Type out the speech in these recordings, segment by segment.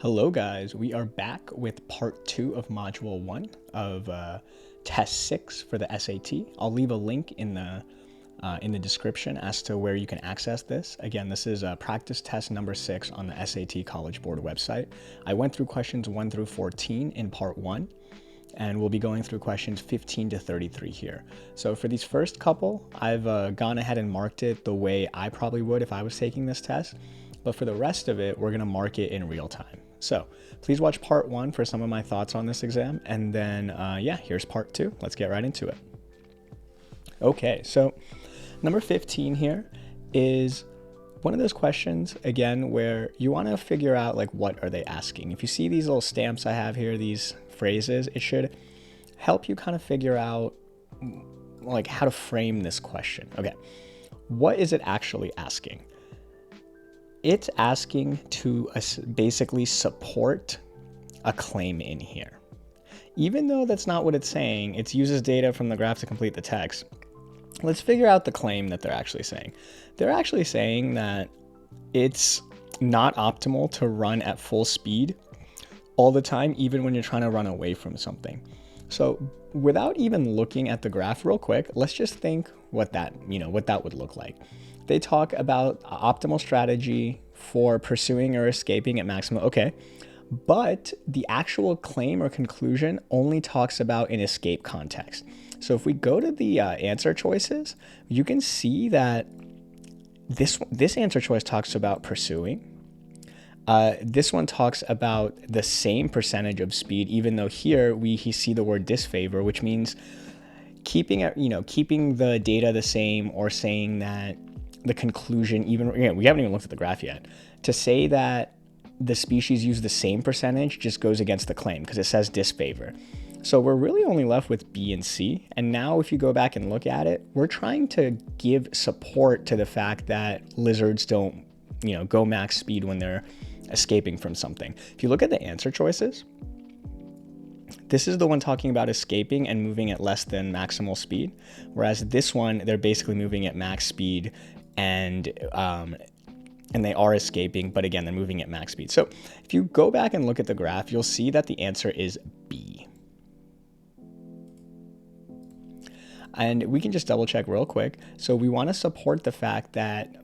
Hello guys, we are back with part 2 of module 1 of test 6 for the SAT. I'll leave a link in the description as to where you can access this. Again, this is practice test number 6 on the SAT College Board website. I went through questions 1 through 14 in part 1, and we'll be going through questions 15 to 33 here. So for these first couple, I've gone ahead and marked it the way I probably would if I was taking this test. But for the rest of it, we're gonna mark it in real time. So please watch part 1 for some of my thoughts on this exam. And then, yeah, here's part 2. Let's get right into it. Okay, so number 15 here is one of those questions, again, where you wanna figure out, like, what are they asking? If you see these little stamps I have here, these phrases, it should help you kind of figure out, like, how to frame this question. Okay, what is it actually asking? It's asking to basically support a claim in here. Even though that's not what it's saying, it uses data from the graph to complete the text. Let's figure out the claim that they're actually saying. They're actually saying that it's not optimal to run at full speed all the time, even when you're trying to run away from something. So without even looking at the graph real quick, let's just think what that would look like. They talk about optimal strategy for pursuing or escaping at maximum. Okay, but the actual claim or conclusion only talks about an escape context. So if we go to the answer choices, you can see that this answer choice talks about pursuing. This one talks about the same percentage of speed, even though here we see the word disfavor, which means keeping the data the same, or saying that the conclusion, we haven't even looked at the graph yet, to say that the species use the same percentage just goes against the claim because it says disfavor. So we're really only left with B and C. And now if you go back and look at it, we're trying to give support to the fact that lizards don't, go max speed when they're escaping from something. If you look at the answer choices, this is the one talking about escaping and moving at less than maximal speed. Whereas this one, they're basically moving at max speed and they are escaping, but again, they're moving at max speed. So if you go back and look at the graph, you'll see that the answer is B. And we can just double check real quick. So we want to support the fact that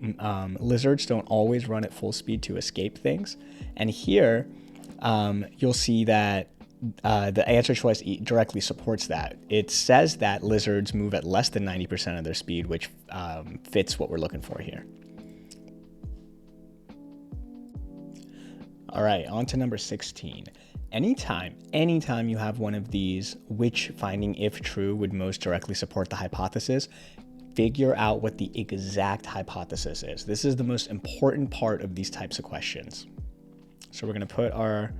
lizards don't always run at full speed to escape things. And here you'll see that the answer choice directly supports that. It says that lizards move at less than 90% of their speed, which fits what we're looking for here. All right, on to number 16. Anytime you have one of these, which finding, if true, would most directly support the hypothesis, figure out what the exact hypothesis is. This is the most important part of these types of questions. So we're going to put our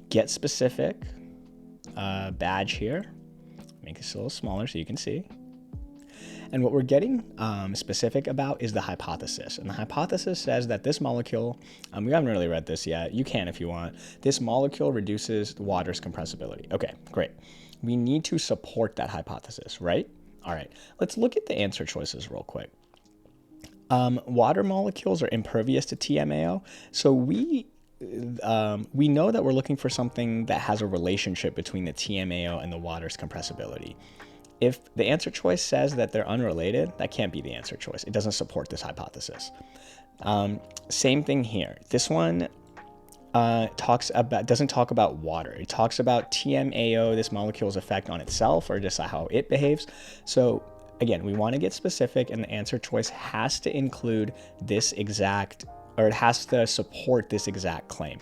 get specific badge here. Make this a little smaller so you can see. And what we're getting specific about is the hypothesis. And the hypothesis says that this molecule, we haven't really read this yet. You can if you want. This molecule reduces the water's compressibility. Okay, great. We need to support that hypothesis, right? All right, let's look at the answer choices real quick. Water molecules are impervious to TMAO. So we know that we're looking for something that has a relationship between the TMAO and the water's compressibility. If the answer choice says that they're unrelated, that can't be the answer choice. It doesn't support this hypothesis. Same thing here. This one doesn't talk about water. It talks about TMAO, this molecule's effect on itself, or just how it behaves. So again, we want to get specific, and the answer choice has to include this exact, or it has to support this exact claim.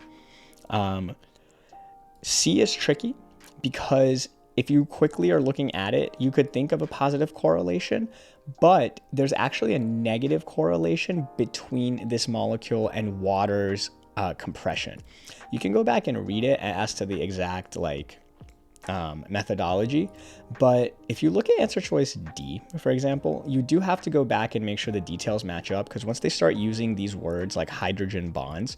C is tricky because if you quickly are looking at it, you could think of a positive correlation, but there's actually a negative correlation between this molecule and water's compression. You can go back and read it as to the exact methodology, but if you look at answer choice D, for example, you do have to go back and make sure the details match up, because once they start using these words like hydrogen bonds,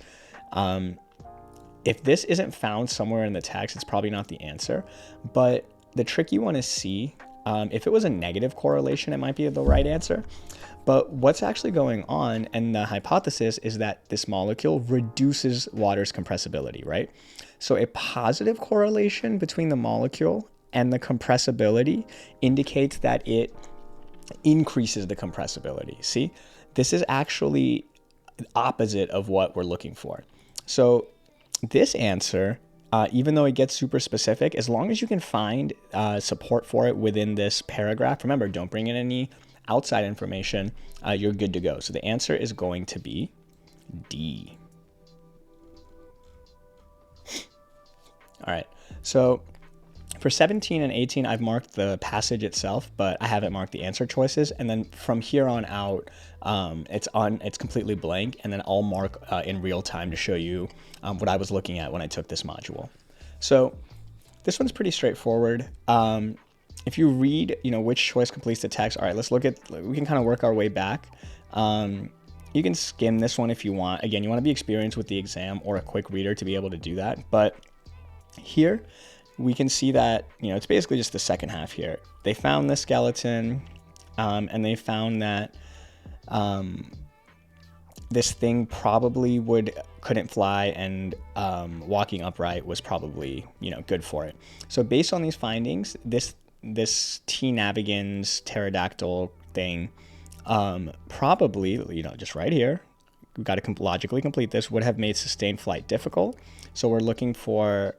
if this isn't found somewhere in the text, it's probably not the answer. But the tricky one is C, If it was a negative correlation, it might be the right answer. But what's actually going on, and the hypothesis is that this molecule reduces water's compressibility, right? So a positive correlation between the molecule and the compressibility indicates that it increases the compressibility. See, this is actually opposite of what we're looking for. So this answer, even though it gets super specific, as long as you can find support for it within this paragraph, remember, don't bring in any outside information, you're good to go. So the answer is going to be D. All right, so for 17 and 18, I've marked the passage itself, but I haven't marked the answer choices. And then from here on out, it's completely blank. And then I'll mark in real time to show you what I was looking at when I took this module. So this one's pretty straightforward. If you read, which choice completes the text. All right, let's look at, we can kind of work our way back. You can skim this one if you want. Again, you want to be experienced with the exam or a quick reader to be able to do that. But here we can see that, it's basically just the second half here. They found the skeleton, and they found that this thing probably couldn't fly, and walking upright was probably, good for it. So based on these findings, this T. navigans pterodactyl thing, probably, just right here, we've got to logically complete this, would have made sustained flight difficult. So we're looking for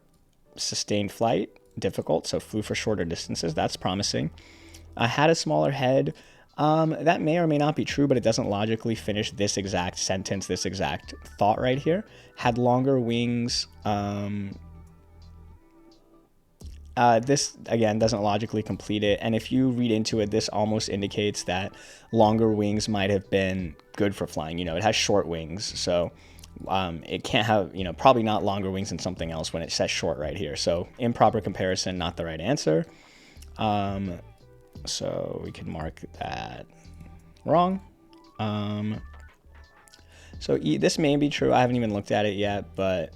sustained flight difficult, so flew for shorter distances. That's promising. Had a smaller head. That may or may not be true, but it doesn't logically finish this exact sentence, this exact thought right here. Had longer wings. This, again, doesn't logically complete it. And if you read into it, this almost indicates that longer wings might have been good for flying. It has short wings, so it can't have, probably not longer wings than something else when it says short right here. So improper comparison, not the right answer. So we can mark that wrong. So this may be true. I haven't even looked at it yet, but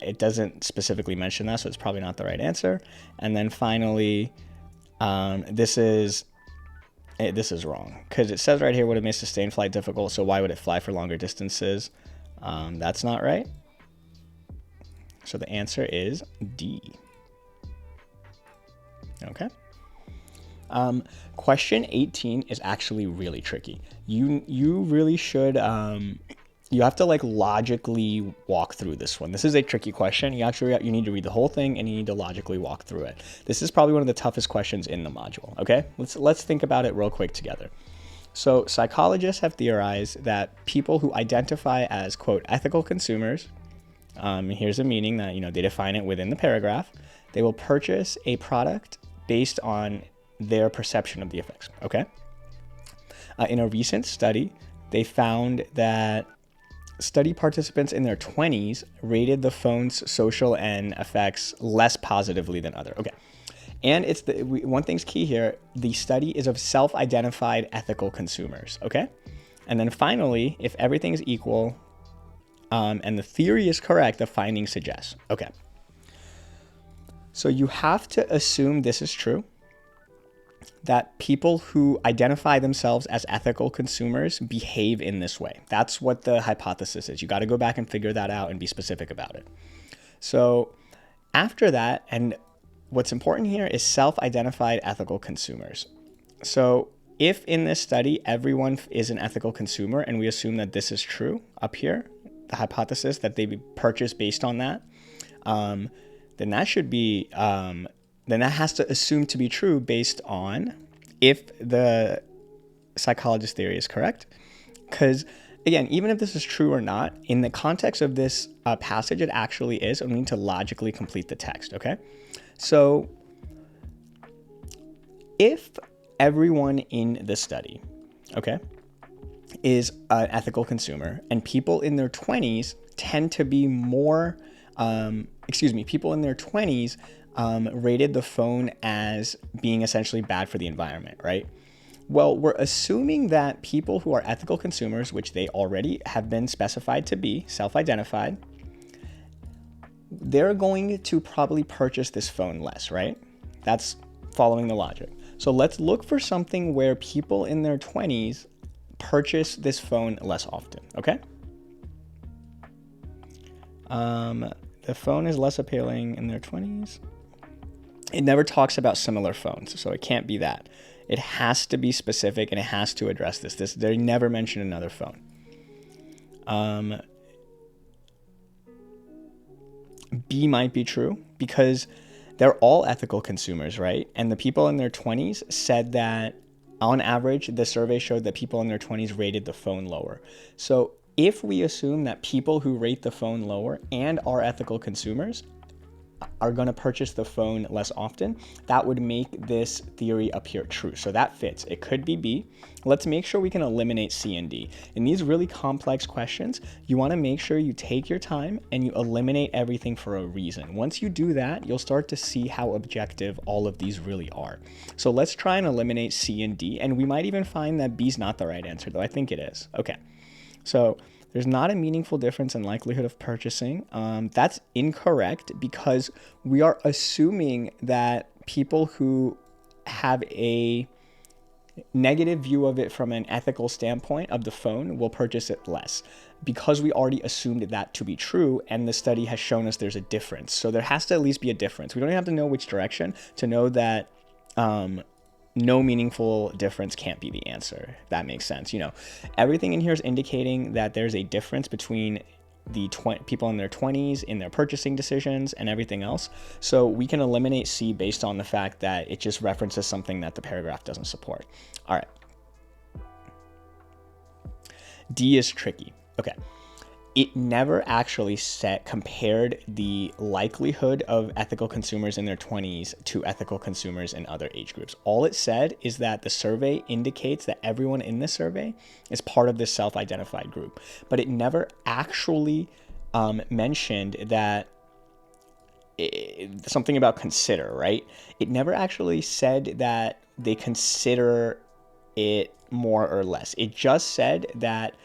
it doesn't specifically mention that, so it's probably not the right answer. And then finally, this is wrong, because it says right here would have made sustained flight difficult, so why would it fly for longer distances? That's not right. So the answer is D. Okay. Question 18 is actually really tricky. You really should, you have to logically walk through this one. This is a tricky question. You need to read the whole thing and you need to logically walk through it. This is probably one of the toughest questions in the module. Okay. Let's think about it real quick together. So psychologists have theorized that people who identify as, quote, ethical consumers, here's a meaning that, they define it within the paragraph, they will purchase a product based on their perception of the effects, okay? In a recent study, they found that study participants in their 20s rated the phone's social and effects less positively than other, okay? And one thing's key here, the study is of self-identified ethical consumers, okay? And then finally, if everything is equal and the theory is correct, the findings suggest, okay. So you have to assume this is true, that people who identify themselves as ethical consumers behave in this way. That's what the hypothesis is. You got to go back and figure that out and be specific about it. So after that, and what's important here is self-identified ethical consumers. So if in this study, everyone is an ethical consumer, and we assume that this is true up here, the hypothesis that they purchase based on that, then that should be, then that has to assume to be true based on if the psychologist theory is correct. Because again, even if this is true or not, in the context of this passage, it actually is, and we need to logically complete the text, okay? So if everyone in the study, okay, is an ethical consumer, and people in their 20s tend to be more, people in their 20s rated the phone as being essentially bad for the environment, right? Well, we're assuming that people who are ethical consumers, which they already have been specified to be, self-identified, they're going to probably purchase this phone less, right? That's following the logic. So let's look for something where people in their 20s purchase this phone less often, okay? The phone is less appealing in their 20s. It never talks about similar phones, so it can't be that. It has to be specific and it has to address this. They never mention another phone. B might be true because they're all ethical consumers, right? And the people in their 20s said that on average, the survey showed that people in their 20s rated the phone lower. So if we assume that people who rate the phone lower and are ethical consumers are going to purchase the phone less often, that would make this theory appear true. So that fits. It could be B. Let's make sure we can eliminate C and D. In these really complex questions, you want to make sure you take your time and you eliminate everything for a reason. Once you do that, you'll start to see how objective all of these really are. So let's try and eliminate C and D, and we might even find that B's not the right answer, though I think it is. Okay, so there's not a meaningful difference in likelihood of purchasing. That's incorrect because we are assuming that people who have a negative view of it from an ethical standpoint of the phone will purchase it less because we already assumed that to be true, and the study has shown us there's a difference. So there has to at least be a difference. We don't even have to know which direction to know that no meaningful difference can't be the answer. That makes sense. You know, everything in here is indicating that there's a difference between the people in their 20s in their purchasing decisions and everything else. So we can eliminate C based on the fact that it just references something that the paragraph doesn't support. All right. D is tricky. Okay. It never actually compared the likelihood of ethical consumers in their 20s to ethical consumers in other age groups. All it said is that the survey indicates that everyone in the survey is part of this self-identified group, but it never actually mentioned that something about consider, right? It never actually said that they consider it more or less. It just said that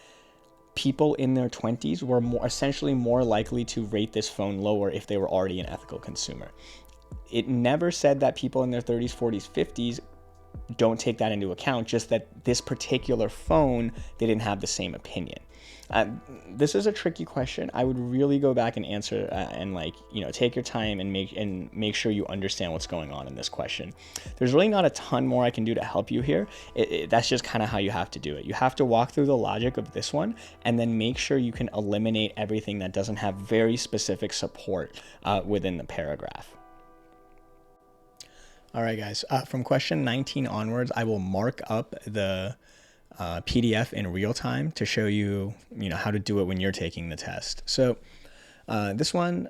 people in their 20s were essentially more likely to rate this phone lower if they were already an ethical consumer. It never said that people in their 30s, 40s, 50s don't take that into account, just that this particular phone, they didn't have the same opinion. This is a tricky question. I would really go back and answer and take your time and make sure you understand what's going on in this question. There's really not a ton more I can do to help you here. That's just kind of how you have to do it. You have to walk through the logic of this one and then make sure you can eliminate everything that doesn't have very specific support within the paragraph. All right, guys, from question 19 onwards, I will mark up the PDF in real time to show you, how to do it when you're taking the test. So this one,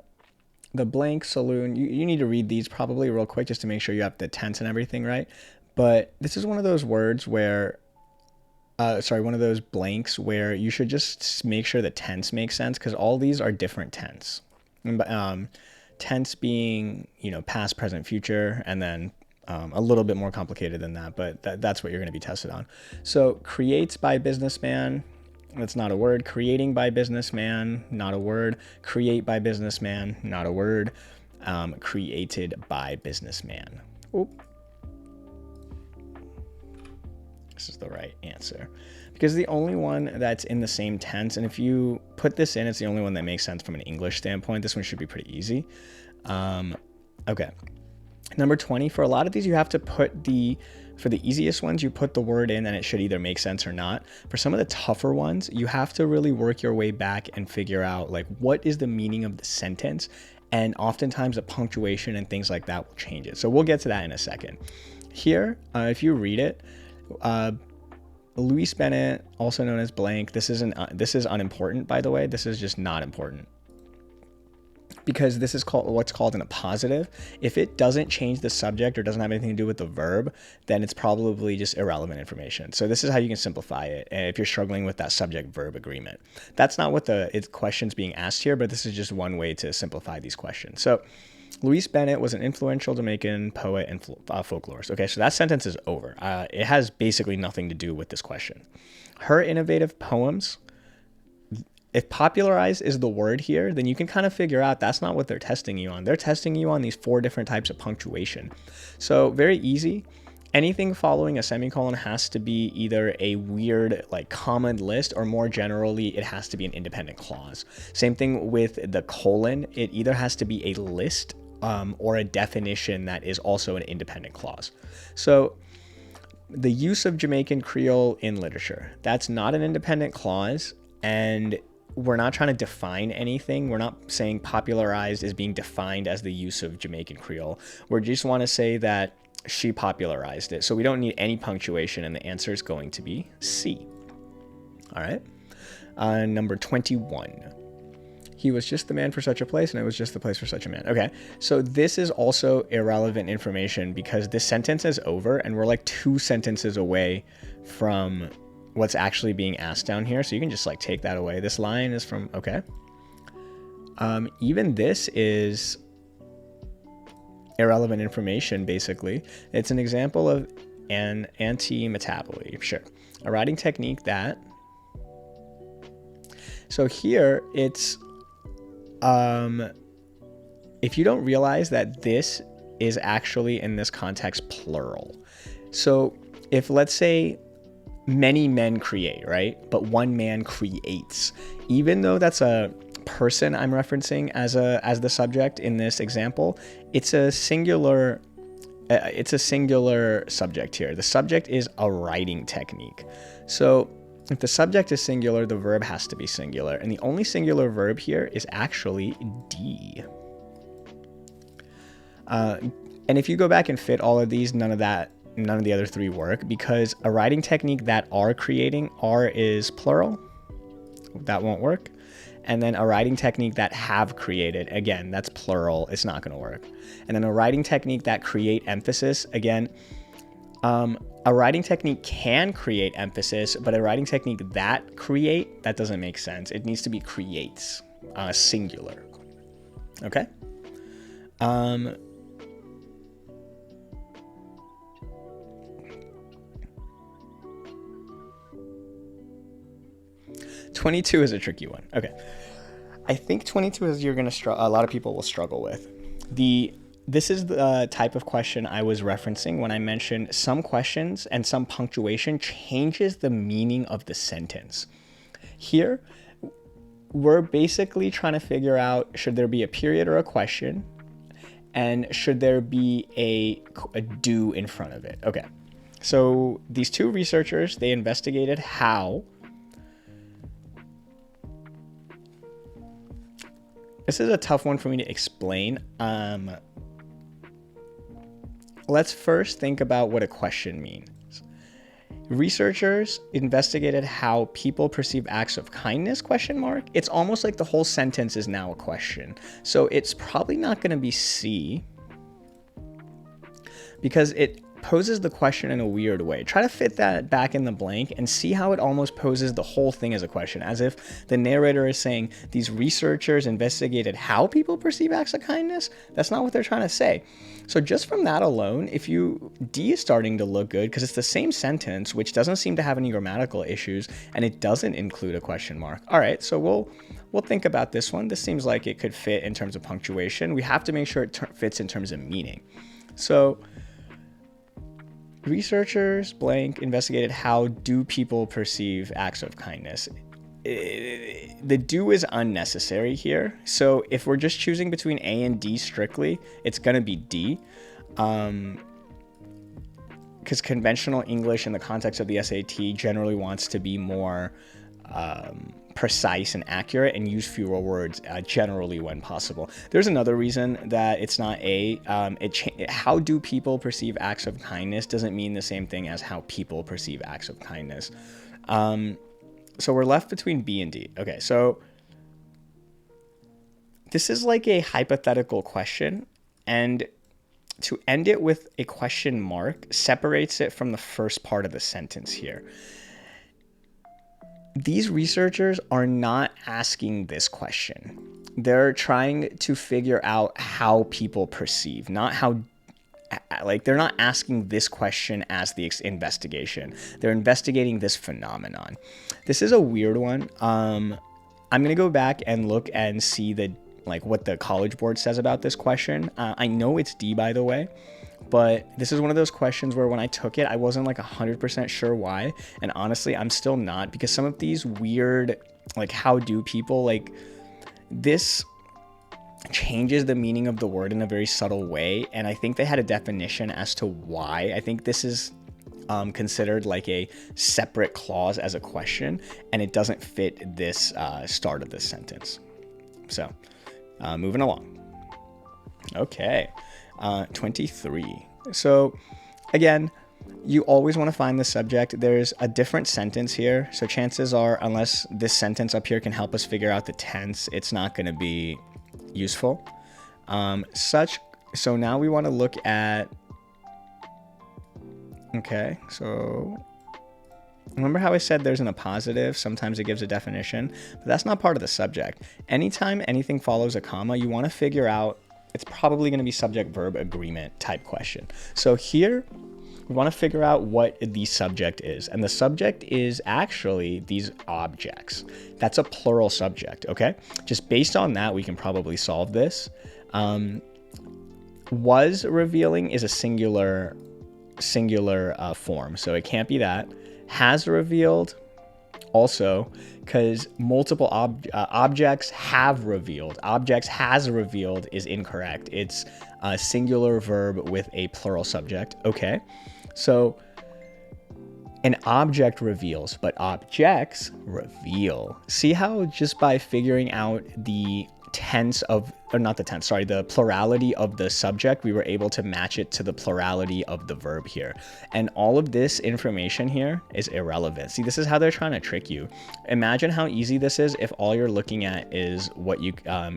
the blank saloon, you need to read these probably real quick just to make sure you have the tense and everything right. But this is one of those words where, one of those blanks where you should just make sure the tense makes sense because all these are different tense. Tense being, past, present, future, and then a little bit more complicated than that, but that's what you're going to be tested on. So creates by businessman, that's not a word. Creating by businessman, not a word. Create by businessman, not a word. Created by businessman. Oop. This is the right answer. Because the only one that's in the same tense, and if you put this in, it's the only one that makes sense from an English standpoint. This one should be pretty easy. Okay. Number 20, for a lot of these, you have to put for the easiest ones, you put the word in and it should either make sense or not. For some of the tougher ones, you have to really work your way back and figure out what is the meaning of the sentence. And oftentimes the punctuation and things like that will change it. So we'll get to that in a second. Here, if you read it, Louise Bennett, also known as blank. This is unimportant, by the way. This is just not important because this is what's called an appositive. If it doesn't change the subject or doesn't have anything to do with the verb, then it's probably just irrelevant information. So this is how you can simplify it if you're struggling with that subject-verb agreement. That's not what the question's being asked here, but this is just one way to simplify these questions. So Louise Bennett was an influential Jamaican poet and folklorist. Okay, so that sentence is over. It has basically nothing to do with this question. Her innovative poems, if popularized is the word here, then you can kind of figure out that's not what they're testing you on. They're testing you on these 4 different types of punctuation. So very easy. anything following a semicolon has to be either a weird like common list, or more generally, it has to be an independent clause. Same thing with the colon. It either has to be a list or a definition that is also an independent clause. So the use of Jamaican Creole in literature, that's not an independent clause, and we're not trying to define anything. We're not saying popularized is being defined as the use of Jamaican Creole. We just want to say that she popularized it. So we don't need any punctuation, and the answer is going to be C. All right. Number 21. He was just the man for such a place, and it was just the place for such a man. Okay, so this is also irrelevant information because this sentence is over, and we're like 2 sentences away from what's actually being asked down here. So you can just like take that away. This line is from, okay. Even this is irrelevant information, basically. It's an example of an anti-metaboly, sure. A writing technique that, so here it's, if you don't realize that this is actually in this context plural. So if let's say many men create, right? But one man creates, even though that's a person I'm referencing as the subject in this example, it's a singular subject here. The subject is a writing technique. So if the subject is singular, the verb has to be singular. And the only singular verb here is actually D. And if you go back and fit all of these, none of the other 3 work, because a writing technique that are creating, are is plural. That won't work. And then a writing technique that have created, again, that's plural. It's not going to work. And then a writing technique that create emphasis, again, a writing technique can create emphasis, but a writing technique that create, that doesn't make sense. It needs to be creates, singular. Okay? 22 is a tricky one. Okay. I think 22 is a lot of people will struggle with. This is the type of question I was referencing when I mentioned some questions and some punctuation changes the meaning of the sentence. Here, we're basically trying to figure out, should there be a period or a question, and should there be a do in front of it? Okay. So these 2 researchers, they investigated how. This is a tough one for me to explain. Let's first think about what a question means. Researchers investigated how people perceive acts of kindness, ? It's almost like the whole sentence is now a question. So it's probably not going to be C, because it poses the question in a weird way. Try to fit that back in the blank and see how it almost poses the whole thing as a question, as if the narrator is saying these researchers investigated how people perceive acts of kindness. That's not what they're trying to say. So just from that alone, D is starting to look good because it's the same sentence, which doesn't seem to have any grammatical issues, and it doesn't include a question mark. All right, so we'll think about this one. This seems like it could fit in terms of punctuation. We have to make sure it fits in terms of meaning. So researchers blank investigated how do people perceive acts of kindness. The do is unnecessary here. So if we're just choosing between A and D strictly, it's going to be D. Because conventional English in the context of the SAT generally wants to be more precise and accurate and use fewer words generally when possible. There's another reason that it's not A. How do people perceive acts of kindness doesn't mean the same thing as how people perceive acts of kindness. So we're left between B and D. Okay, so this is like a hypothetical question, and to end it with a question mark separates it from the first part of the sentence here. These researchers are not asking this question. They're trying to figure out how people perceive, not how, like, they're not asking this question as the investigation. They're investigating this phenomenon. This is a weird one. I'm going to go back and look and see what the College Board says about this question. I know it's D, by the way, but this is one of those questions where when I took it, I wasn't like 100% sure why. And honestly, I'm still not, because some of these weird, like, how do people, like, this changes the meaning of the word in a very subtle way. And I think they had a definition as to why. I think this is considered like a separate clause as a question, and it doesn't fit this start of this sentence. So moving along. Okay, 23. So again, you always want to find the subject. There's a different sentence here, so chances are, unless this sentence up here can help us figure out the tense, it's not going to be useful. So now we want to look at, okay, so remember how I said there's an appositive, sometimes it gives a definition, but that's not part of the subject. Anytime anything follows a comma, you want to figure out, it's probably going to be subject-verb agreement type question. So here, we want to figure out what the subject is. And the subject is actually these objects. That's a plural subject, okay? Just based on that, we can probably solve this. Was revealing is a singular form, so it can't be that. Has revealed also, because multiple objects have revealed. Objects has revealed is incorrect. It's a singular verb with a plural subject. Okay, so an object reveals, but objects reveal. See how just by figuring out the tense of, or not the tense, sorry, the plurality of the subject, we were able to match it to the plurality of the verb here. And all of this information here is irrelevant. See, this is how they're trying to trick you. Imagine how easy this is if all you're looking at is what you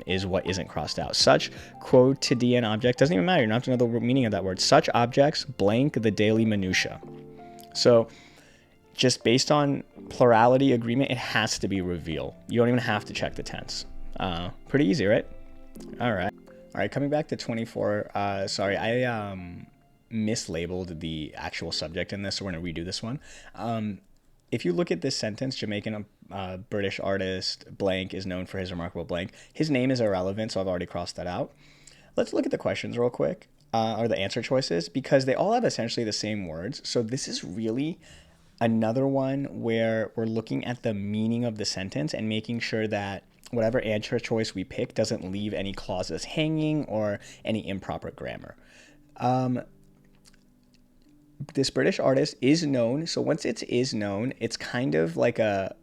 is what isn't crossed out. Such quotidian object doesn't even matter. You don't have to know the meaning of that word. Such objects blank the daily minutia. So just based on plurality agreement, it has to be reveal. You don't even have to check the tense. Pretty easy, right? All right, coming back to 24. Sorry, I mislabeled the actual subject in this, so we're going to redo this one. If you look at this sentence, Jamaican British artist blank is known for his remarkable blank. His name is irrelevant, so I've already crossed that out. Let's look at the questions real quick, or the answer choices, because they all have essentially the same words. So this is really another one where we're looking at the meaning of the sentence and making sure that whatever answer choice we pick doesn't leave any clauses hanging or any improper grammar. This British artist is known. So once it is known, it's kind of like a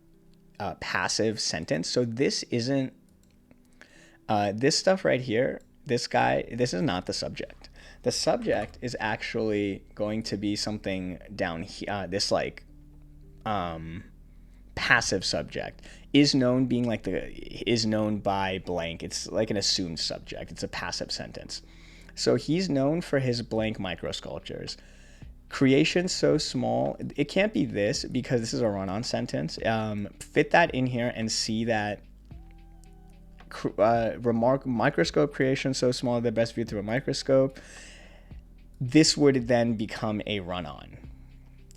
passive sentence. So this isn't, this stuff right here, this guy, this is not the subject. The subject is actually going to be something down here, this like passive subject. Is known being like is known by blank. It's like an assumed subject. It's a passive sentence. So he's known for his blank microsculptures. Creation so small. It can't be this because this is a run-on sentence. Fit that in here and see that microscope creation so small they're best viewed through a microscope. This would then become a run-on.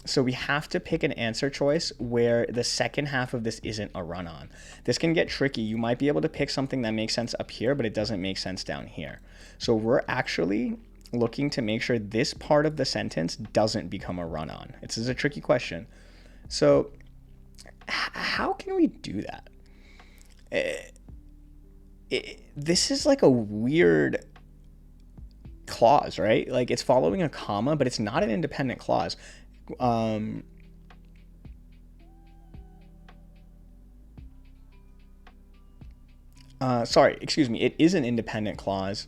So we have to pick an answer choice where the second half of this isn't a run-on. This can get tricky. You might be able to pick something that makes sense up here, but it doesn't make sense down here. So we're actually looking to make sure this part of the sentence doesn't become a run-on. This is a tricky question. So how can we do that? This is like a weird clause, right? Like it's following a comma, but it's not an independent clause. Sorry, excuse me. It is an independent clause,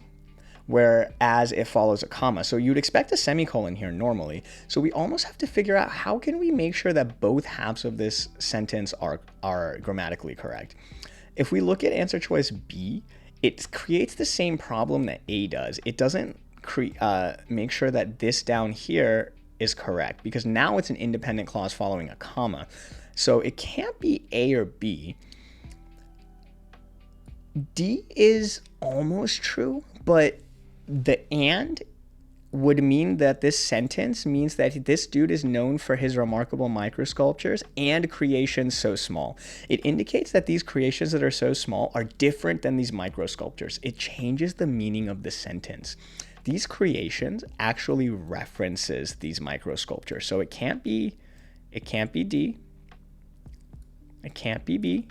whereas it follows a comma. So you'd expect a semicolon here normally. So we almost have to figure out how can we make sure that both halves of this sentence are grammatically correct. If we look at answer choice B, it creates the same problem that A does. It doesn't make sure that this down here is correct because now it's an independent clause following a comma. So it can't be A or B. D is almost true, but the and would mean that this sentence means that this dude is known for his remarkable microsculptures and creations so small. It indicates that these creations that are so small are different than these microsculptures. It changes the meaning of the sentence. these creations actually references these micro sculptures. So it can't be D, it can't be B,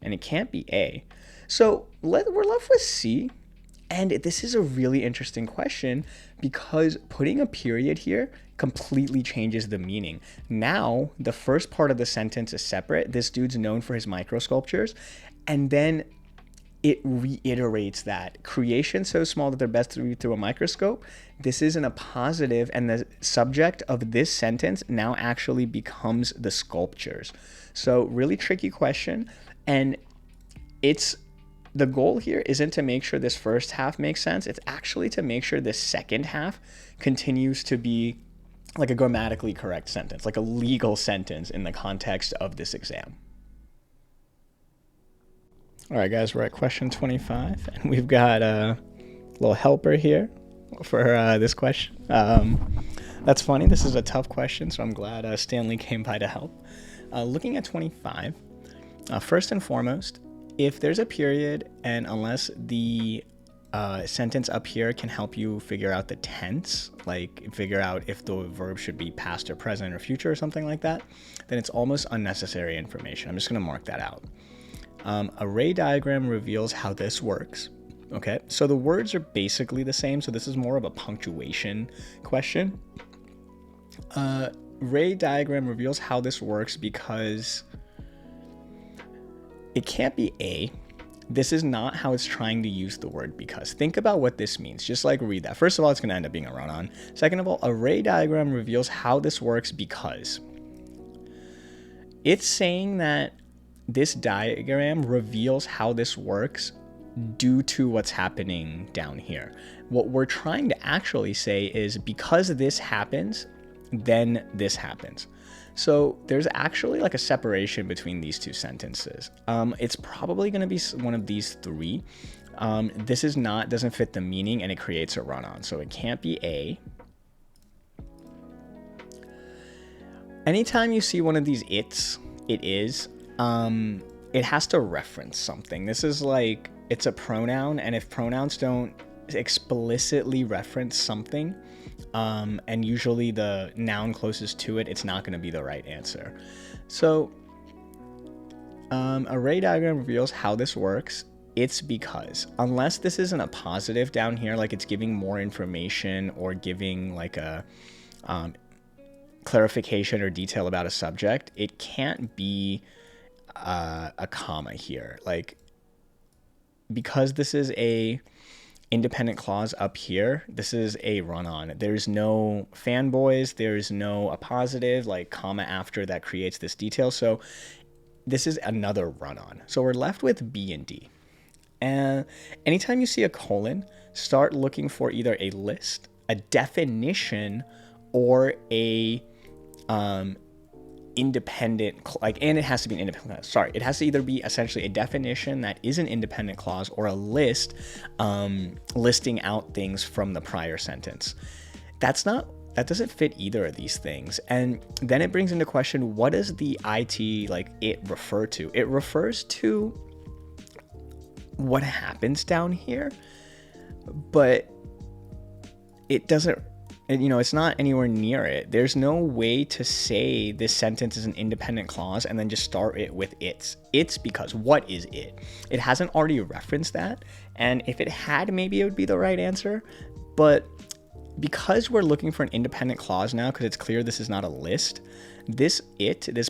and it can't be A. So we're left with C. And this is a really interesting question because putting a period here completely changes the meaning. Now, the first part of the sentence is separate. This dude's known for his micro sculptures. And then it reiterates that creation so small that they're best to read through a microscope. This isn't a positive, and the subject of this sentence now actually becomes the sculptures. So really tricky question. And the goal here isn't to make sure this first half makes sense. It's actually to make sure this second half continues to be like a grammatically correct sentence, like a legal sentence in the context of this exam. All right, guys, we're at question 25, and we've got a little helper here for this question. That's funny. This is a tough question, so I'm glad Stanley came by to help. Looking at 25, first and foremost, if there's a period, and unless the sentence up here can help you figure out the tense, like figure out if the verb should be past or present or future or something like that, then it's almost unnecessary information. I'm just going to mark that out. Array diagram reveals how this works. Okay, so the words are basically the same, so this is more of a punctuation question. Array diagram reveals how this works because it can't be A. This is not how it's trying to use the word because. Think about what this means. Just like read that. First of all, it's going to end up being a run-on. Second of all, array diagram reveals how this works because. It's saying that this diagram reveals how this works due to what's happening down here. What we're trying to actually say is because this happens, then this happens. So there's actually like a separation between these two sentences. It's probably going to be one of these three. This doesn't fit the meaning, and it creates a run-on. So it can't be A. Anytime you see one of these it has to reference something. This is like, it's a pronoun, and if pronouns don't explicitly reference something, and usually the noun closest to it, it's not going to be the right answer. So array diagram reveals how this works. It's because unless this isn't a positive down here, like it's giving more information or giving like a clarification or detail about a subject, it can't be a comma here. Like, because this is a independent clause up here, this is a run-on. There's no fanboys, there's no a positive like comma after that creates this detail. So this is another run-on. So we're left with B and D. And anytime you see a colon, start looking for either a list, a definition, or a independent, and it has to be an independent, it has to either be essentially a definition that is an independent clause or a list listing out things from the prior sentence. That doesn't fit either of these things. And then it brings into question, what does the it refer to? It refers to what happens down here, but it doesn't, it's not anywhere near it. There's no way to say this sentence is an independent clause and then just start it with it's. It's because what is it? It hasn't already referenced that. And if it had, maybe it would be the right answer. But because we're looking for an independent clause now, because it's clear this is not a list, this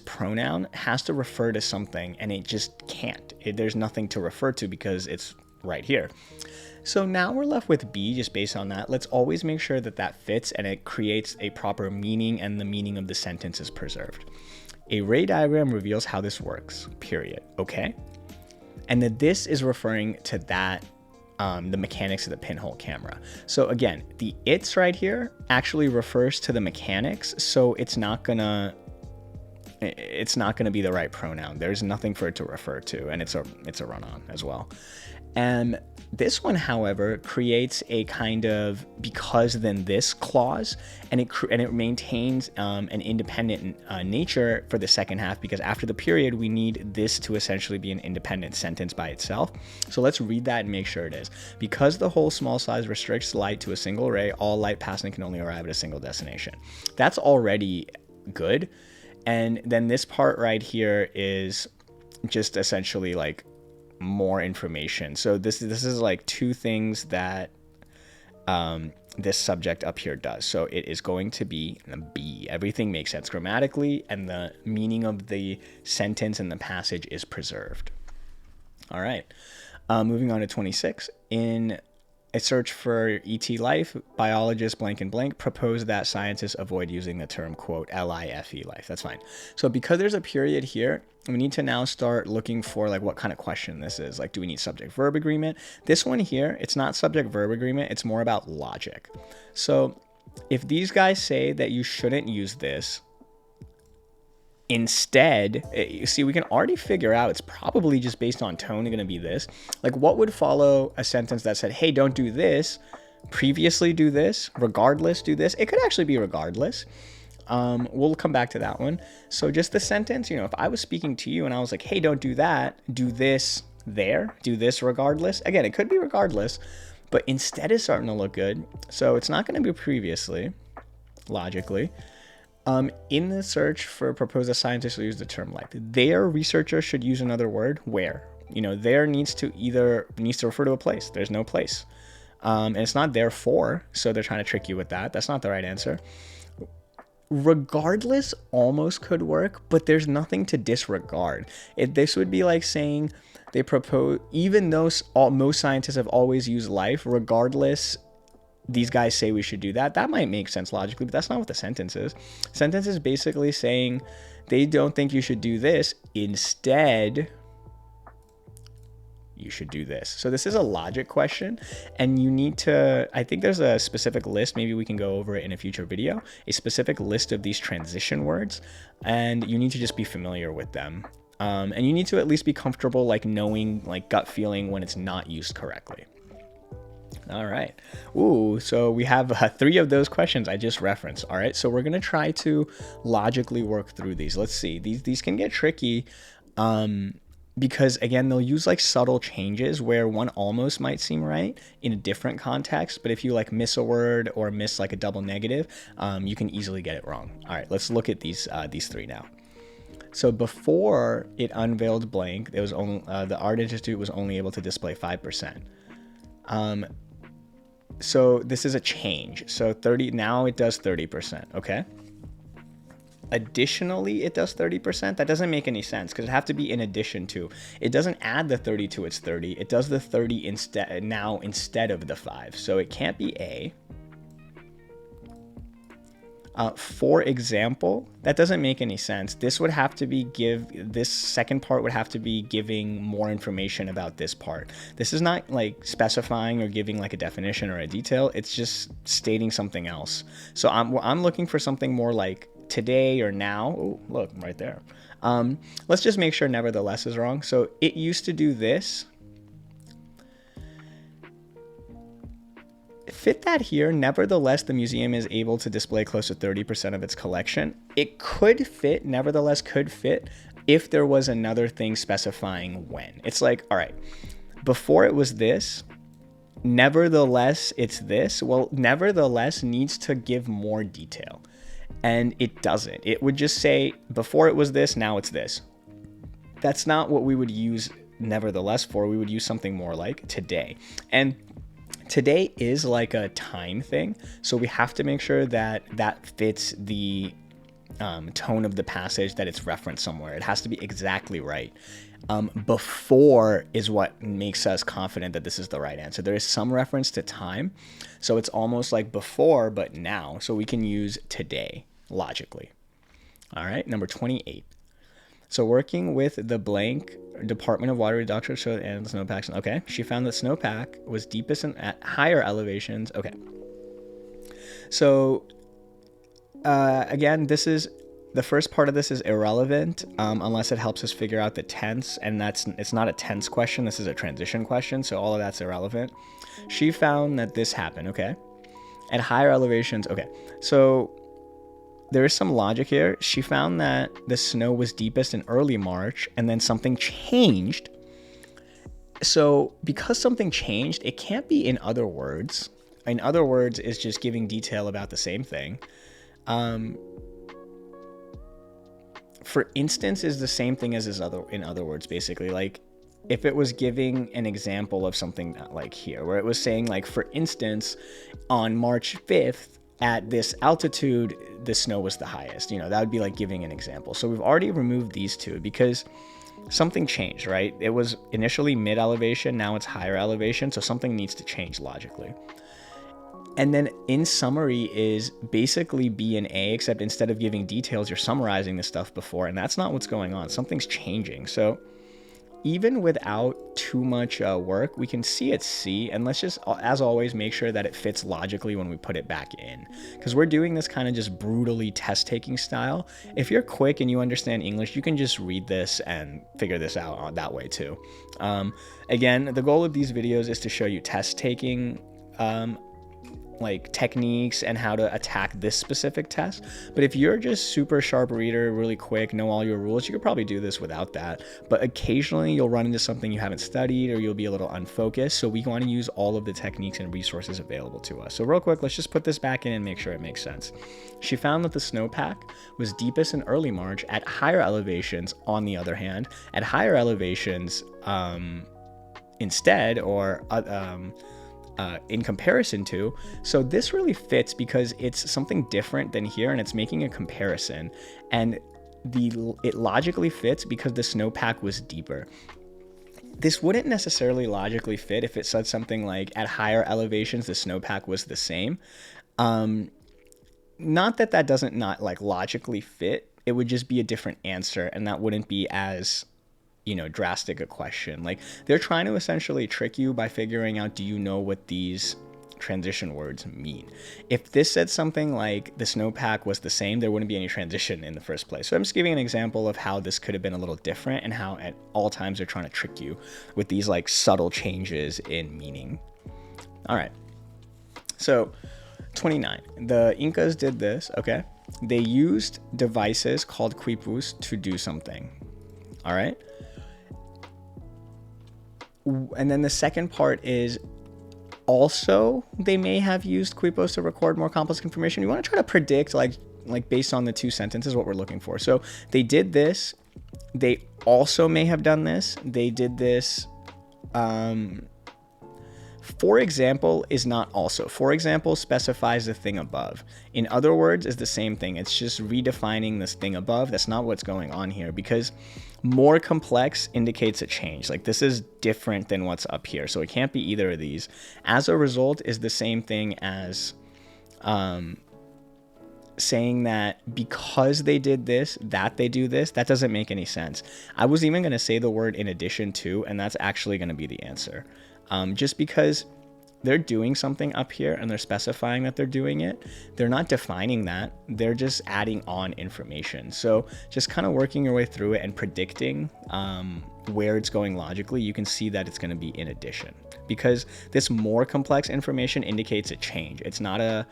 pronoun has to refer to something, and it just can't. There's nothing to refer to because it's right here. So now we're left with B just based on that. Let's always make sure that that fits and it creates a proper meaning and the meaning of the sentence is preserved. A array diagram reveals how this works, period. Okay? And that this is referring to that, the mechanics of the pinhole camera. So again, the it's right here actually refers to the mechanics, so it's not gonna be the right pronoun. There's nothing for it to refer to, and it's a run-on as well. And this one, however, creates a kind of because then this clause, and it maintains an independent nature for the second half, because after the period, we need this to essentially be an independent sentence by itself. So let's read that and make sure it is. Because the whole small size restricts light to a single ray, all light passing can only arrive at a single destination. That's already good. And then this part right here is just essentially like more information. So this is like two things that this subject up here does. So it is going to be B. Everything makes sense grammatically, and the meaning of the sentence and the passage is preserved. All right. Moving on to 26. In a search for ET life, biologists blank and blank propose that scientists avoid using the term, quote, LIFE, life. That's fine. So because there's a period here, we need to now start looking for like what kind of question this is. Like, do we need subject verb agreement? This one here, it's not subject verb agreement. It's more about logic. So if these guys say that you shouldn't use this, instead, you see, we can already figure out it's probably just based on tone going to be this. Like, what would follow a sentence that said, hey, don't do this, previously do this, regardless do this? It could actually be regardless. We'll come back to that one. So just the sentence, you know, if I was speaking to you and I was like, hey, don't do that, do this there, do this regardless. Again, it could be regardless, but instead is starting to look good. So it's not going to be previously, logically. In the search for propose a scientist will use the term life. Their researcher should use another word, where. You know, there needs to refer to a place. There's no place. And it's not therefore, so they're trying to trick you with that. That's not the right answer. Regardless almost could work, but there's nothing to disregard. This would be like saying they propose, even though most scientists have always used life, regardless, these guys say we should do that. That might make sense logically, but that's not what the sentence is. Sentence is basically saying they don't think you should do this. Instead, you should do this. So this is a logic question, and you need to, I think there's a specific list, maybe we can go over it in a future video, a specific list of these transition words, and you need to just be familiar with them. And you need to at least be comfortable like knowing, like gut feeling when it's not used correctly. All right. Ooh, so we have 3 of those questions I just referenced. All right. So we're going to try to logically work through these. Let's see. These can get tricky because, again, they'll use like subtle changes where one almost might seem right in a different context. But if you like miss a word or miss like a double negative, you can easily get it wrong. All right. Let's look at these 3 now. So before it unveiled blank, it was only the Art Institute was only able to display 5%. So this is a change. So 30, now it does 30%, okay? Additionally, it does 30%. That doesn't make any sense because it have to be in addition to. It doesn't add the 30 to its 30. It does the 30 instead of the 5. So it can't be A. For example, that doesn't make any sense. This would have to be this second part would have to be giving more information about this part. This is not like specifying or giving like a definition or a detail. It's just stating something else. So I'm looking for something more like today or now. Oh, look right there. Let's just make sure nevertheless is wrong. So it used to do this. Fit that here. Nevertheless, the museum is able to display close to 30% of its collection. It could fit, nevertheless could fit, if there was another thing specifying when. It's like, all right, before it was this, nevertheless it's this. Well, nevertheless needs to give more detail, and it doesn't. It would just say, before it was this, now it's this. That's not what we would use nevertheless for. We would use something more like today. And today is like a time thing, so we have to make sure that that fits the tone of the passage, that it's referenced somewhere. It has to be exactly right. Before is what makes us confident that this is the right answer. There is some reference to time, so it's almost like before, but now. So we can use today logically. All right, number 28. So working with the blank Department of Water Reduction showed and snowpacks. Okay, she found that snowpack was deepest at higher elevations. Okay. So again, this is the first part of this is irrelevant unless it helps us figure out the tense, and it's not a tense question, this is a transition question, so all of that's irrelevant. She found that this happened, okay? At higher elevations, okay. So there is some logic here. She found that the snow was deepest in early March, and then something changed. So because something changed, it can't be in other words. In other words is just giving detail about the same thing. For instance is the same thing as in other words, basically. Like if it was giving an example of something like here, where it was saying like, for instance, on March 5th at this altitude, the snow was the highest, you know, that would be like giving an example. So we've already removed these two because something changed, right? It was initially mid elevation, now it's higher elevation. So something needs to change logically. And then in summary is basically B and A, except instead of giving details, you're summarizing the stuff before, and that's not what's going on. Something's changing. So even without too much work, we can see it's C, and let's just, as always, make sure that it fits logically when we put it back in, because we're doing this kind of just brutally test-taking style. If you're quick and you understand English, you can just read this and figure this out that way too. Again, the goal of these videos is to show you test-taking like techniques and how to attack this specific test. But if you're just super sharp reader, really quick, know all your rules, you could probably do this without that. But occasionally you'll run into something you haven't studied, or you'll be a little unfocused. So we want to use all of the techniques and resources available to us. So real quick, let's just put this back in and make sure it makes sense. She found that the snowpack was deepest in early March. At higher elevations, on the other hand, at higher elevations, instead, or in comparison to. So this really fits because it's something different than here, and it's making a comparison, and it logically fits because the snowpack was deeper. This wouldn't necessarily logically fit if it said something like at higher elevations the snowpack was the same. Not that that doesn't not like logically fit, it would just be a different answer, and that wouldn't be as, you know, drastic a question. Like they're trying to essentially trick you by figuring out, do you know what these transition words mean? If this said something like the snowpack was the same, there wouldn't be any transition in the first place. So I'm just giving an example of how this could have been a little different, and how at all times they're trying to trick you with these like subtle changes in meaning. All right, so 29, the Incas did this, okay? They used devices called quipus to do something. All right, and then the second part is also they may have used quipos to record more complex information. You want to try to predict like based on the two sentences what we're looking for. So they did this, they also may have done this, they did this. For example is not also. For example specifies the thing above. In other words is the same thing. It's just redefining this thing above. That's not what's going on here, because more complex indicates a change. Like this is different than what's up here, so it can't be either of these. As a result is the same thing as saying that because they did this, that they do this. That doesn't make any sense. I was even going to say the word in addition to, and that's actually going to be the answer. Just because they're doing something up here and they're specifying that they're doing it, they're not defining that, they're just adding on information. So just kind of working your way through it and predicting where it's going logically, you can see that it's going to be in addition, because this more complex information indicates a change. It's not a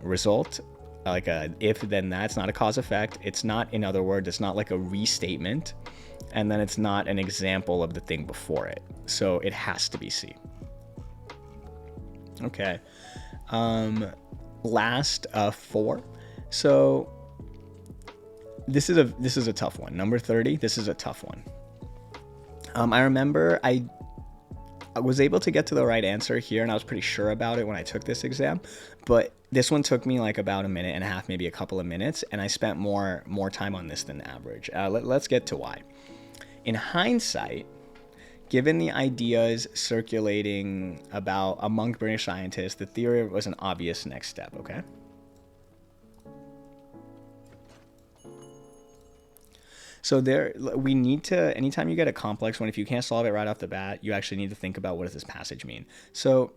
result, like a if then that. It's not a cause effect. It's not, in other words, it's not like a restatement, and then it's not an example of the thing before it. So it has to be C. Okay. Last 4. So this is a tough one. Number 30. This is a tough one. I remember I was able to get to the right answer here, and I was pretty sure about it when I took this exam, but this one took me like about a minute and a half, maybe a couple of minutes, and I spent more time on this than average. Let's get to why. In hindsight, given the ideas circulating about among British scientists, the theory was an obvious next step, okay? So we need to, anytime you get a complex one, if you can't solve it right off the bat, you actually need to think about, what does this passage mean? So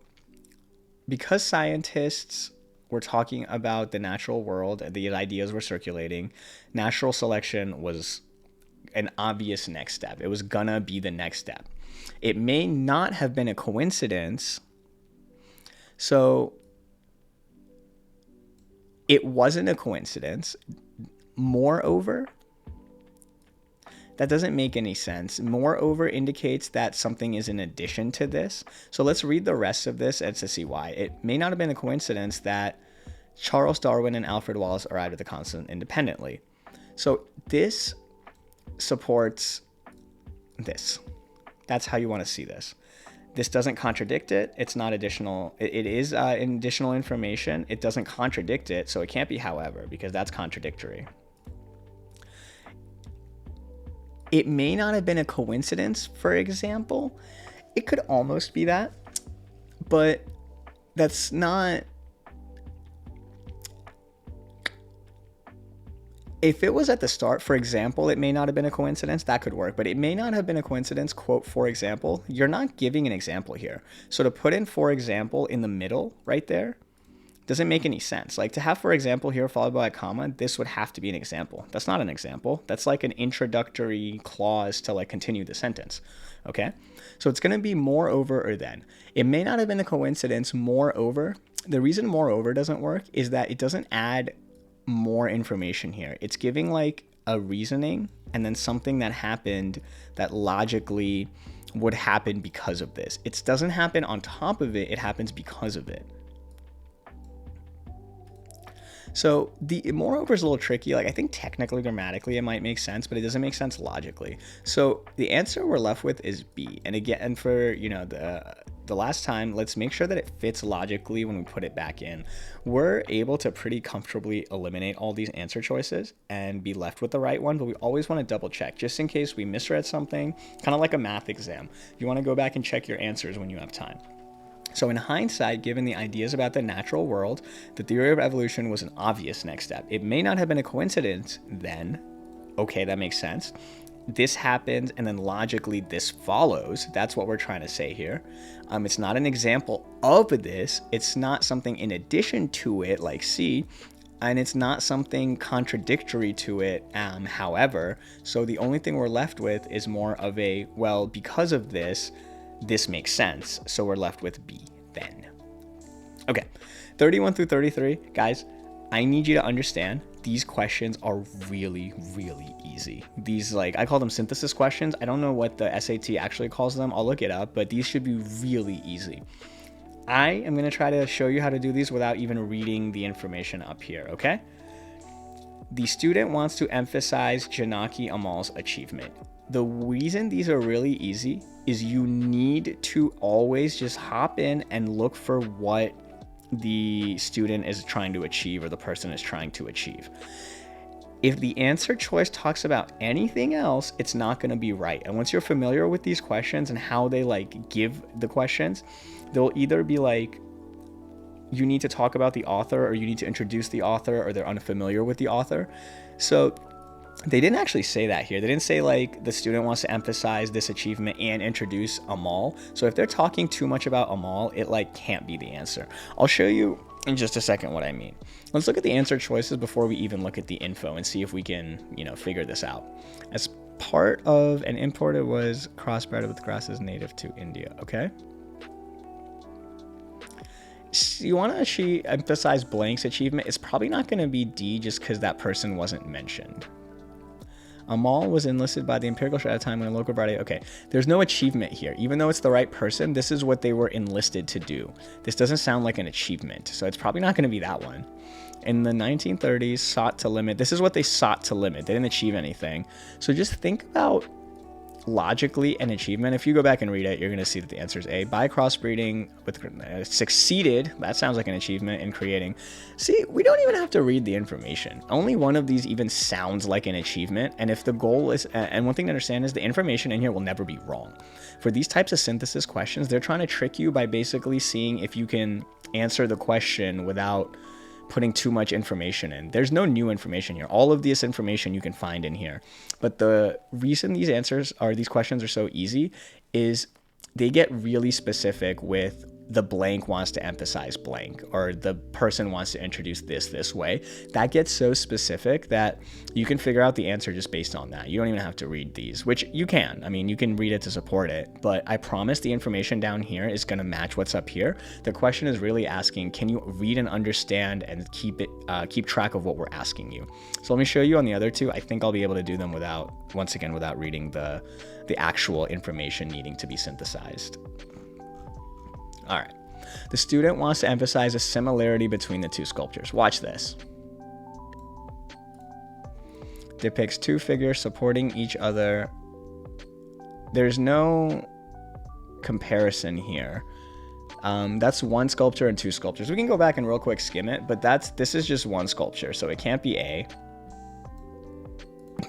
because scientists we're talking about the natural world. These ideas were circulating. Natural selection was an obvious next step. It was gonna be the next step. It may not have been a coincidence. So it wasn't a coincidence. Moreover, that doesn't make any sense. Moreover indicates that something is in addition to this. So let's read the rest of this and to see why. It may not have been a coincidence that Charles Darwin and Alfred Wallace arrived at the continent independently. So this supports this. That's how you want to see this. This doesn't contradict it. It's not additional. It is additional information. It doesn't contradict it. So it can't be however, because that's contradictory. It may not have been a coincidence, for example. It could almost be that, but that's not. If it was at the start, for example, it may not have been a coincidence, that could work, but it may not have been a coincidence, quote, for example. You're not giving an example here. So to put in, for example, in the middle right there, doesn't make any sense. Like to have, for example, here followed by a comma, this would have to be an example. That's not an example. That's like an introductory clause to like continue the sentence. Okay. So it's going to be moreover or then. It may not have been a coincidence. Moreover, the reason moreover doesn't work is that it doesn't add more information here. It's giving like a reasoning and then something that happened that logically would happen because of this. It doesn't happen on top of it. It happens because of it. So the moreover is a little tricky. Like I think technically, grammatically, it might make sense, but it doesn't make sense logically. So the answer we're left with is B. And again, and for the last time, let's make sure that it fits logically when we put it back in. We're able to pretty comfortably eliminate all these answer choices and be left with the right one, but we always want to double check just in case we misread something, kind of like a math exam. You want to go back and check your answers when you have time. So in hindsight, given the ideas about the natural world, the theory of evolution was an obvious next step. It may not have been a coincidence then. Okay, that makes sense. This happens, and then logically this follows. That's what we're trying to say here. It's not an example of this. It's not something in addition to it, like C, and it's not something contradictory to it, however. So the only thing we're left with is more of a, well, because of this, this makes sense. So we're left with B then. Okay, 31 through 33, guys, I need you to understand these questions are really, really easy. These, like, I call them synthesis questions. I don't know what the SAT actually calls them. I'll look it up, but these should be really easy. I am going to try to show you how to do these without even reading the information up here, okay? The student wants to emphasize Janaki Amal's achievement. The reason these are really easy is you need to always just hop in and look for what the student is trying to achieve or the person is trying to achieve. If the answer choice talks about anything else, it's not going to be right. And once you're familiar with these questions and how they like give the questions, they'll either be like, you need to talk about the author, or you need to introduce the author, or they're unfamiliar with the author. So they didn't actually say that here. They didn't say like the student wants to emphasize this achievement and introduce Amal. So if they're talking too much about Amal, it like can't be the answer. I'll show you in just a second what I mean. Let's look at the answer choices before we even look at the info and see if we can, figure this out. As part of an imported was crossbred with grasses native to India. Okay. You want to emphasize blank's achievement. It's probably not going to be D just because that person wasn't mentioned. Amal was enlisted by the Imperial Guard at a time when a local variety. Okay, there's no achievement here. Even though it's the right person, this is what they were enlisted to do. This doesn't sound like an achievement, so it's probably not going to be that one. In the 1930s, sought to limit. This is what they sought to limit. They didn't achieve anything. So just think about logically an achievement. If you go back and read it, you're going to see that the answer is A. By crossbreeding with succeeded, that sounds like an achievement in creating. See, we don't even have to read the information. Only one of these even sounds like an achievement. And if the goal is, and one thing to understand is the information in here will never be wrong. For these types of synthesis questions, they're trying to trick you by basically seeing if you can answer the question without putting too much information in. There's no new information here. All of this information you can find in here. But the reason these questions are so easy is they get really specific with the blank wants to emphasize blank, or the person wants to introduce this way. That gets so specific that you can figure out the answer just based on that. You don't even have to read these, which you can. I mean, you can read it to support it, but I promise the information down here is going to match what's up here. The question is really asking, can you read and understand and keep track of what we're asking you? So let me show you on the other two. I think I'll be able to do them without reading the actual information needing to be synthesized. All right. The student wants to emphasize a similarity between the two sculptures. Watch this. Depicts two figures supporting each other. There's no comparison here. That's one sculpture and two sculptures. We can go back and real quick skim it, but this is just one sculpture, so it can't be A.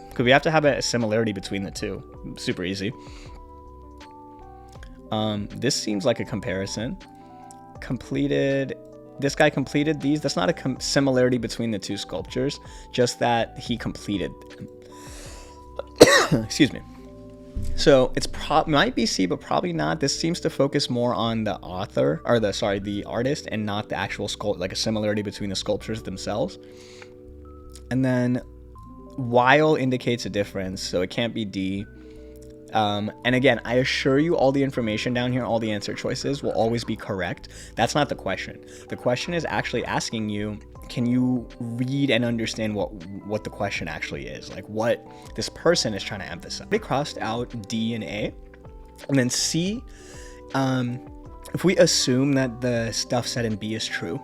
Because we have to have a similarity between the two. Super easy. This seems like a comparison. Completed. This guy completed these. That's not a similarity between the two sculptures, just that he completed them. Excuse me. So it's might be C, but probably not. This seems to focus more on the author, or the artist, and not the actual like a similarity between the sculptures themselves. And then while indicates a difference, so it can't be D. And again, I assure you all the information down here, all the answer choices will always be correct. That's not the question. The question is actually asking you, can you read and understand what the question actually is? Like what this person is trying to emphasize. They crossed out D and A. And then C, if we assume that the stuff said in B is true,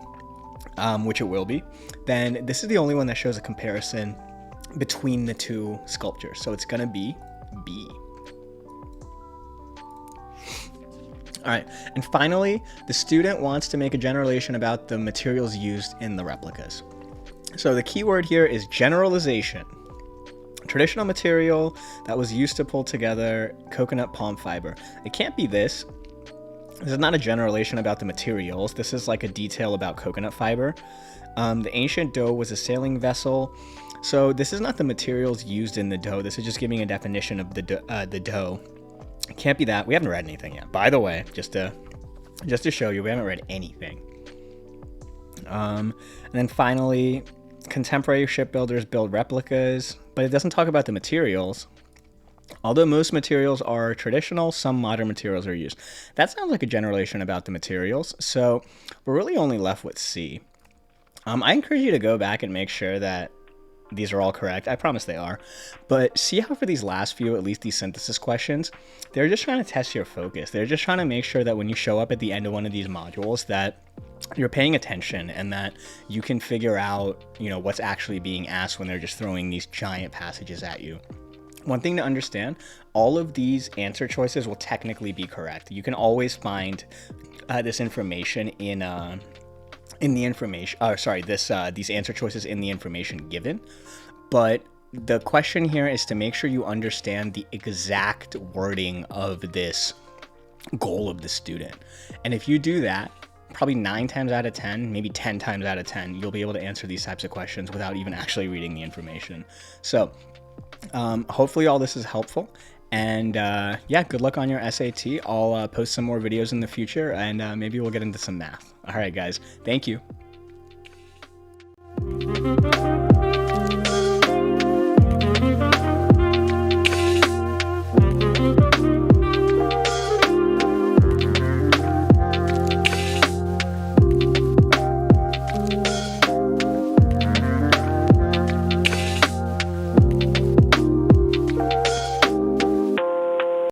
which it will be, then this is the only one that shows a comparison between the two sculptures. So it's gonna be B. All right, and finally, the student wants to make a generalization about the materials used in the replicas. So the key word here is generalization. Traditional material that was used to pull together coconut palm fiber. It can't be this. This is not a generalization about the materials. This is like a detail about coconut fiber. The ancient dough was a sailing vessel. So this is not the materials used in the dough. This is just giving a definition of the dough. It can't be that. We haven't read anything yet. By the way, just to show you, we haven't read anything. And then finally, contemporary shipbuilders build replicas, but it doesn't talk about the materials. Although most materials are traditional, some modern materials are used. That sounds like a generalization about the materials. So we're really only left with C. I encourage you to go back and make sure that these are all correct. I promise they are. But see how for these last few, at least these synthesis questions, they're just trying to test your focus. They're just trying to make sure that when you show up at the end of one of these modules that you're paying attention and that you can figure out, what's actually being asked when they're just throwing these giant passages at you. One thing to understand, all of these answer choices will technically be correct. You can always find this information in the information, these answer choices in the information given. But the question here is to make sure you understand the exact wording of this goal of the student. And if you do that, probably 9 times out of 10, maybe 10 times out of 10, you'll be able to answer these types of questions without even actually reading the information. So hopefully all this is helpful. And yeah, good luck on your SAT. I'll post some more videos in the future, and maybe we'll get into some math. All right, guys. Thank you.